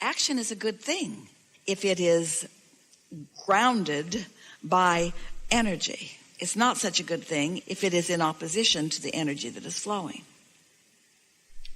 Action is a good thing if it is grounded by energy. It's not such a good thing if it is in opposition to the energy that is flowing.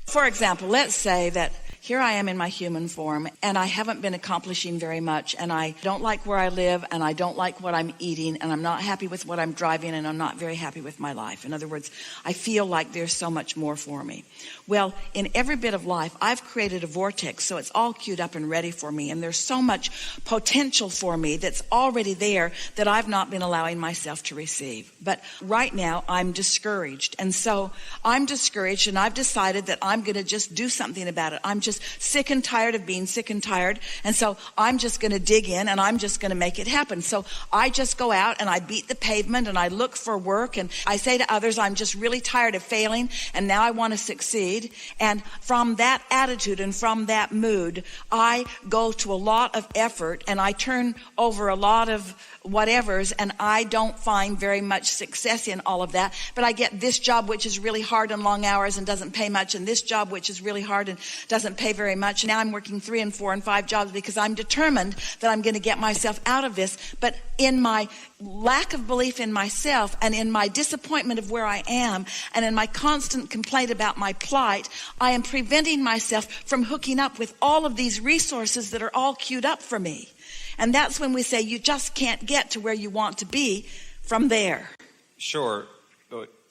For example, let's say that here I am in my human form, and I haven't been accomplishing very much, and I don't like where I live, and I don't like what I'm eating, and I'm not happy with what I'm driving, and I'm not very happy with my life. In other words, I feel like there's so much more for me. Well, in every bit of life, I've created a vortex, so it's all queued up and ready for me, and there's so much potential for me that's already there that I've not been allowing myself to receive. But right now, I'm discouraged, and so I'm discouraged, and I've decided that I'm going to just do something about it. I'm just sick and tired of being sick and tired, and so I'm just going to dig in, and I'm just going to make it happen. So I just go out and I beat the pavement, and I look for work, and I say to others, I'm just really tired of failing, and now I want to succeed. And from that attitude and from that mood, I go to a lot of effort, and I turn over a lot of whatevers, and I don't find very much success in all of that. But I get this job which is really hard and long hours and doesn't pay much, and this job which is really hard and doesn't pay very much. Now I'm working 3 and 4 and 5 jobs because I'm determined that I'm going to get myself out of this. But in my lack of belief in myself, and in my disappointment of where I am, and in my constant complaint about my plight, I am preventing myself from hooking up with all of these resources that are all queued up for me. And that's when we say you just can't get to where you want to be from there. Sure.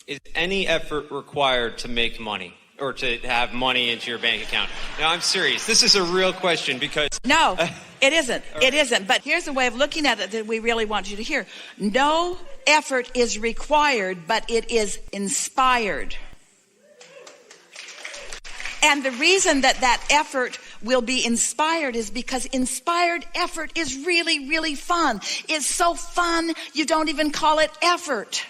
Is any effort required to make money or to have money into your bank account? No, I'm serious. This is a real question because... No, it isn't. It isn't. But here's a way of looking at it that we really want you to hear. No effort is required, but it is inspired. And the reason that effort will be inspired is because inspired effort is really, really fun. It's so fun, you don't even call it effort.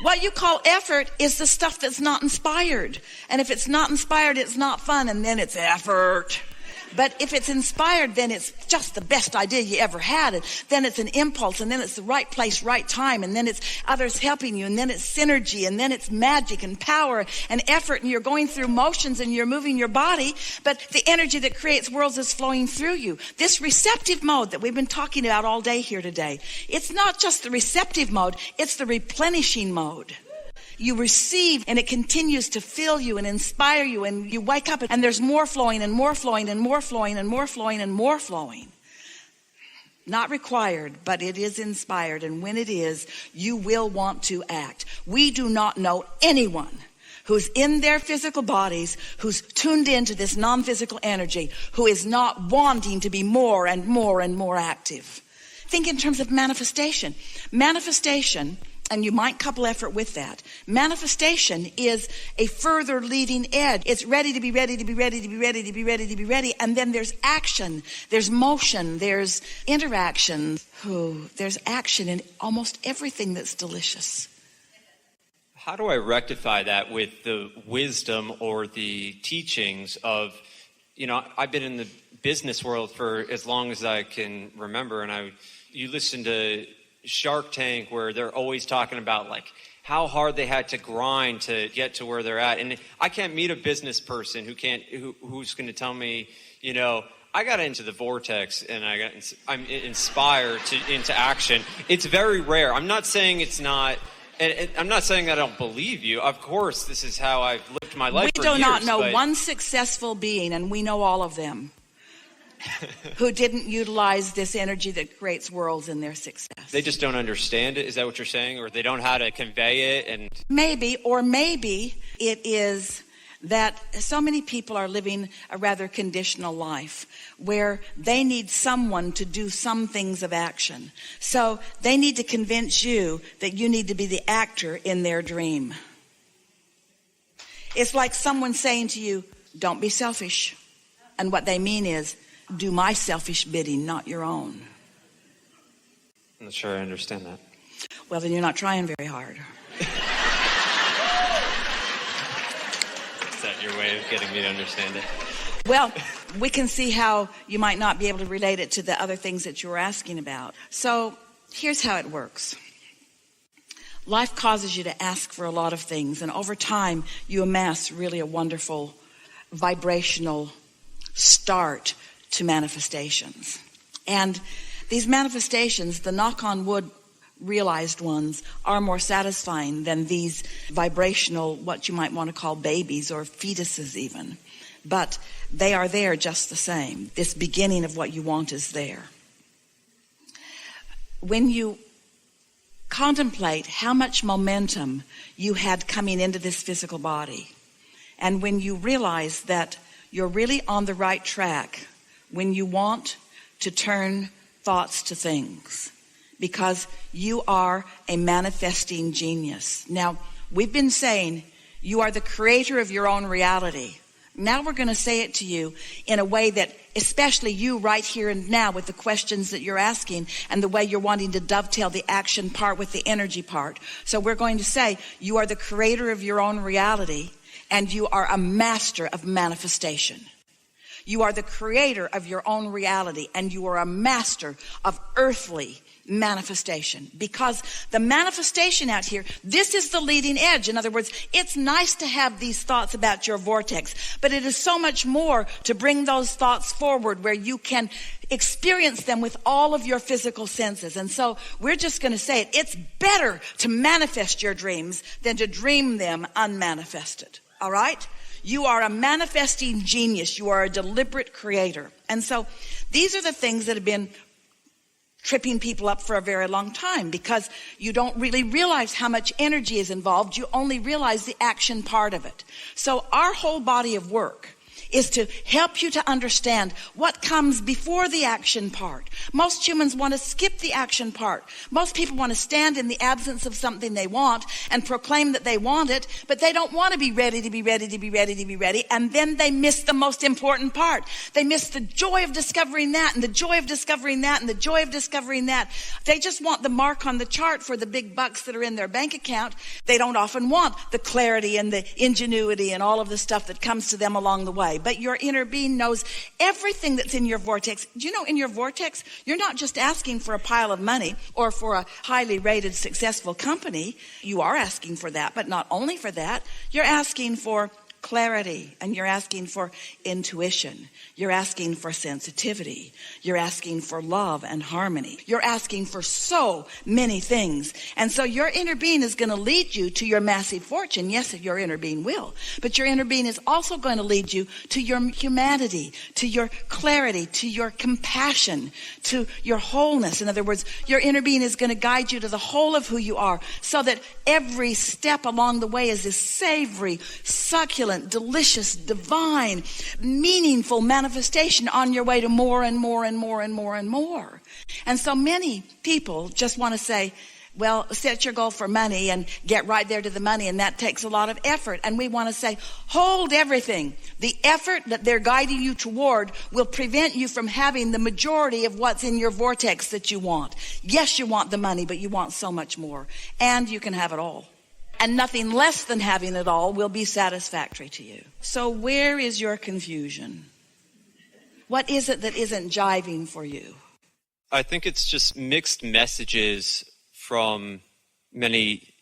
What you call effort is the stuff that's not inspired. And if it's not inspired, it's not fun, and then it's effort. But if it's inspired, then it's just the best idea you ever had. And then it's an impulse, and then it's the right place, right time, and then it's others helping you, and then it's synergy, and then it's magic and power and effort, and you're going through motions and you're moving your body, but the energy that creates worlds is flowing through you. This receptive mode that we've been talking about all day here today, it's not just the receptive mode, it's the replenishing mode. You receive, and it continues to fill you and inspire you, and you wake up and there's more flowing and more flowing and more flowing and more flowing and more flowing. Not required, but it is inspired, and when it is, you will want to act. We do not know anyone who's in their physical bodies, who's tuned into this non-physical energy, who is not wanting to be more and more and more active. Think in terms of manifestation. Manifestation, and you might couple effort with that. Manifestation is a further leading edge. It's ready to be ready to be ready to be ready to be ready to be ready. And then there's action, there's motion, there's interaction. There's action in almost everything that's delicious. How do I rectify that with the wisdom or the teachings of, I've been in the business world for as long as I can remember, and you listen to Shark Tank where they're always talking about like how hard they had to grind to get to where they're at. And I can't meet a business person who's going to tell me, I got into the vortex and I'm inspired into action. It's very rare. I'm not saying it's not, and I'm not saying that I don't believe you. Of course, this is how I've lived my life for years. We do not know one successful being, and we know all of them, who didn't utilize this energy that creates worlds in their success. They just don't understand it? Is that what you're saying? Or they don't know how to convey it? And maybe it is that so many people are living a rather conditional life where they need someone to do some things of action. So they need to convince you that you need to be the actor in their dream. It's like someone saying to you, don't be selfish. And what they mean is, do my selfish bidding, not your own. I'm not sure I understand that. Well, then you're not trying very hard. Is that your way of getting me to understand it? Well, we can see how you might not be able to relate it to the other things that you were asking about. So here's how it works. Life causes you to ask for a lot of things, and over time you amass really a wonderful vibrational start to manifestations. And these manifestations, the knock on wood realized ones, are more satisfying than these vibrational, what you might want to call babies or fetuses even. But they are there just the same. This beginning of what you want is there. When you contemplate how much momentum you had coming into this physical body, and when you realize that you're really on the right track when you want to turn thoughts to things, because you are a manifesting genius. Now, we've been saying you are the creator of your own reality. Now we're going to say it to you in a way that, especially you right here and now with the questions that you're asking and the way you're wanting to dovetail the action part with the energy part. So we're going to say you are the creator of your own reality and you are a master of manifestation. You are the creator of your own reality and you are a master of earthly manifestation, because the manifestation out here, this is the leading edge. In other words, it's nice to have these thoughts about your vortex, but it is so much more to bring those thoughts forward where you can experience them with all of your physical senses. And so we're just going to say it. It's better to manifest your dreams than to dream them unmanifested. All right? You are a manifesting genius. You are a deliberate creator. And so these are the things that have been tripping people up for a very long time, because you don't really realize how much energy is involved. You only realize the action part of it. So our whole body of work is to help you to understand what comes before the action part. Most humans want to skip the action part. Most people want to stand in the absence of something they want and proclaim that they want it, but they don't want to be ready to be ready to be ready to be ready. And then they miss the most important part. They miss the joy of discovering that and the joy of discovering that and the joy of discovering that. They just want the mark on the chart for the big bucks that are in their bank account. They don't often want the clarity and the ingenuity and all of the stuff that comes to them along the way. But your inner being knows everything that's in your vortex. Do you know, in your vortex, you're not just asking for a pile of money or for a highly rated, successful company. You are asking for that, but not only for that. You're asking for clarity, and you're asking for intuition. You're asking for sensitivity. You're asking for love and harmony. You're asking for so many things. And so your inner being is going to lead you to your massive fortune. Yes, your inner being will. But your inner being is also going to lead you to your humanity, to your clarity, to your compassion, to your wholeness. In other words, your inner being is going to guide you to the whole of who you are, so that every step along the way is this savory, succulent, delicious, divine, meaningful manifestation on your way to more and more and more and more and more. And so many people just want to say, well, set your goal for money and get right there to the money, and that takes a lot of effort. And we want to say, hold everything. The effort that they're guiding you toward will prevent you from having the majority of what's in your vortex that you want. Yes, you want the money, but you want so much more. And you can have it all. And nothing less than having it all will be satisfactory to you. So where is your confusion? What is it that isn't jiving for you? I think it's just mixed messages from many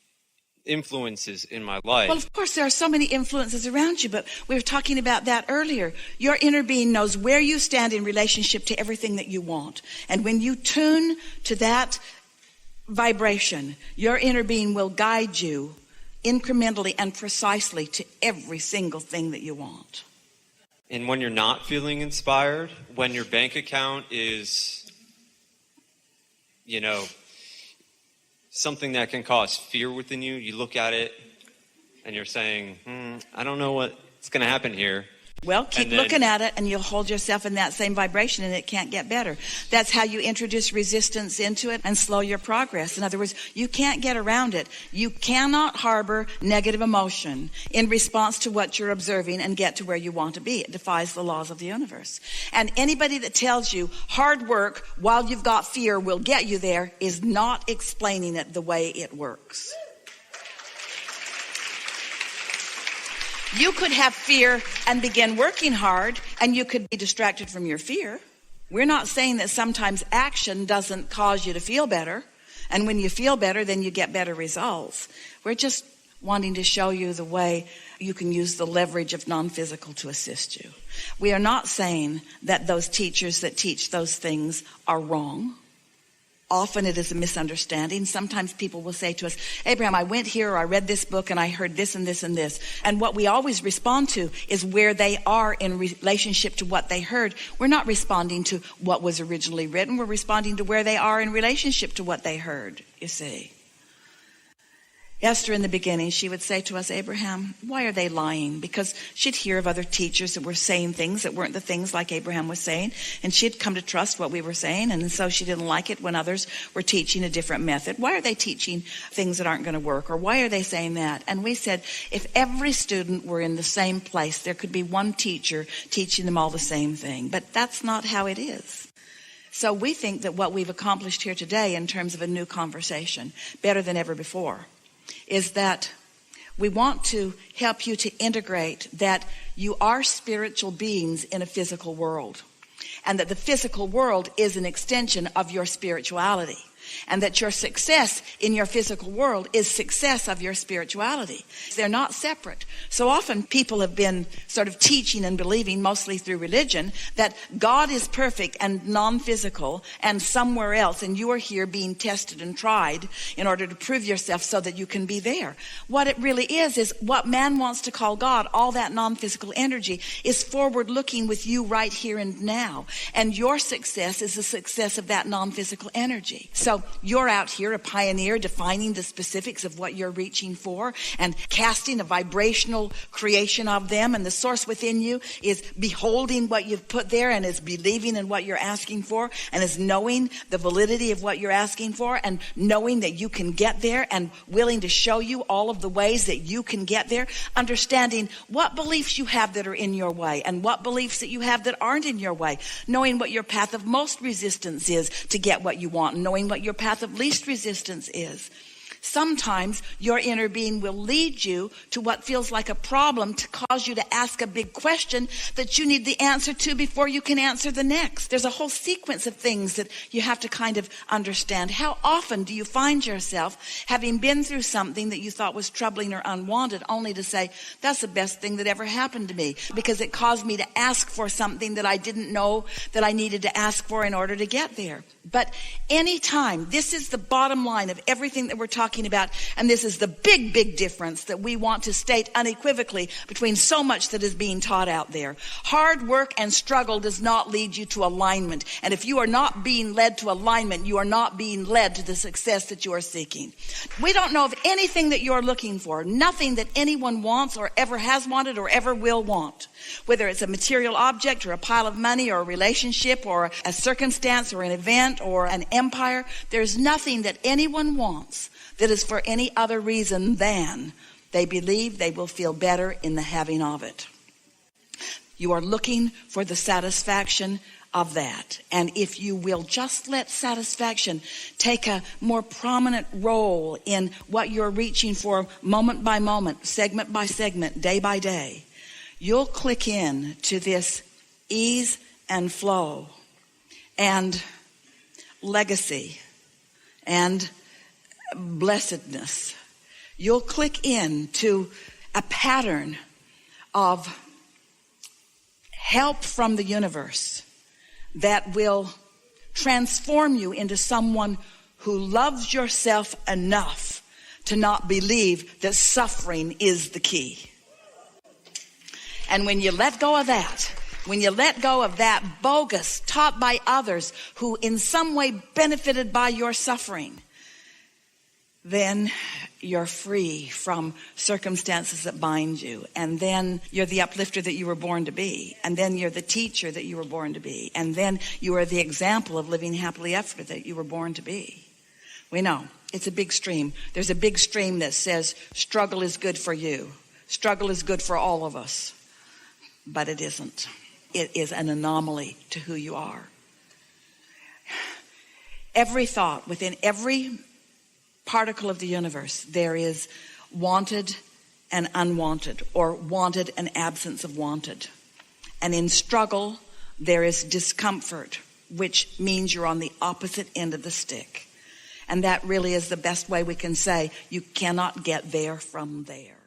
influences in my life. Well, of course, there are so many influences around you, but we were talking about that earlier. Your inner being knows where you stand in relationship to everything that you want. And when you tune to that vibration, your inner being will guide you incrementally and precisely to every single thing that you want. And when you're not feeling inspired, when your bank account is, something that can cause fear within you, you look at it and you're saying, I don't know what's going to happen here. Well, keep looking at it and you'll hold yourself in that same vibration and it can't get better. That's how you introduce resistance into it and slow your progress. In other words, you can't get around it. You cannot harbor negative emotion in response to what you're observing and get to where you want to be. It defies the laws of the universe. And anybody that tells you hard work while you've got fear will get you there is not explaining it the way it works. You could have fear and begin working hard, and you could be distracted from your fear. We're not saying that sometimes action doesn't cause you to feel better, and when you feel better, then you get better results. We're just wanting to show you the way you can use the leverage of non-physical to assist you. We are not saying that those teachers that teach those things are wrong. Often it is a misunderstanding. Sometimes people will say to us, Abraham, I went here, or I read this book, and I heard this and this and this. And what we always respond to is where they are in relationship to what they heard. We're not responding to what was originally written. We're responding to where they are in relationship to what they heard, you see. Esther, in the beginning, she would say to us, Abraham, why are they lying? Because she'd hear of other teachers that were saying things that weren't the things like Abraham was saying, and she'd come to trust what we were saying, and so she didn't like it when others were teaching a different method. Why are they teaching things that aren't going to work? Or why are they saying that? And we said, if every student were in the same place, there could be one teacher teaching them all the same thing. But that's not how it is. So we think that what we've accomplished here today in terms of a new conversation, better than ever before, is that we want to help you to integrate that you are spiritual beings in a physical world, and that the physical world is an extension of your spirituality, and that your success in your physical world is success of your spirituality. They're not separate. So often people have been sort of teaching and believing, mostly through religion, that God is perfect and non-physical and somewhere else, and you are here being tested and tried in order to prove yourself so that you can be there. What it really is what man wants to call God, all that non-physical energy, is forward-looking with you right here and now. And your success is the success of that non-physical energy. So you're out here, a pioneer, defining the specifics of what you're reaching for and casting a vibrational creation of them. And the source within you is beholding what you've put there and is believing in what you're asking for and is knowing the validity of what you're asking for and knowing that you can get there and willing to show you all of the ways that you can get there, understanding what beliefs you have that are in your way and what beliefs that you have that aren't in your way, knowing what your path of most resistance is to get what you want, knowing what your path of least resistance is. Sometimes your inner being will lead you to what feels like a problem to cause you to ask a big question that you need the answer to before you can answer the next. There's a whole sequence of things that you have to kind of understand. How often do you find yourself having been through something that you thought was troubling or unwanted, only to say, that's the best thing that ever happened to me because it caused me to ask for something that I didn't know that I needed to ask for in order to get there. But anytime, this is the bottom line of everything that we're talking about, and this is the big, big difference that we want to state unequivocally between so much that is being taught out there. Hard work and struggle does not lead you to alignment. And if you are not being led to alignment, you are not being led to the success that you are seeking. We don't know of anything that you're looking for, nothing that anyone wants or ever has wanted or ever will want. Whether it's a material object or a pile of money or a relationship or a circumstance or an event or an empire, there's nothing that anyone wants that is for any other reason than they believe they will feel better in the having of it. You are looking for the satisfaction of that. And if you will just let satisfaction take a more prominent role in what you're reaching for moment by moment, segment by segment, day by day, you'll click in to this ease and flow and legacy and blessedness. You'll click in to a pattern of help from the universe that will transform you into someone who loves yourself enough to not believe that suffering is the key. And when you let go of that, when you let go of that bogus taught by others who in some way benefited by your suffering, then you're free from circumstances that bind you. And then you're the uplifter that you were born to be. And then you're the teacher that you were born to be. And then you are the example of living happily ever that you were born to be. We know it's a big stream. There's a big stream that says struggle is good for you. Struggle is good for all of us. But it isn't. It is an anomaly to who you are. Every thought within every particle of the universe, there is wanted and unwanted, or wanted and absence of wanted. And in struggle, there is discomfort, which means you're on the opposite end of the stick. And that really is the best way we can say you cannot get there from there.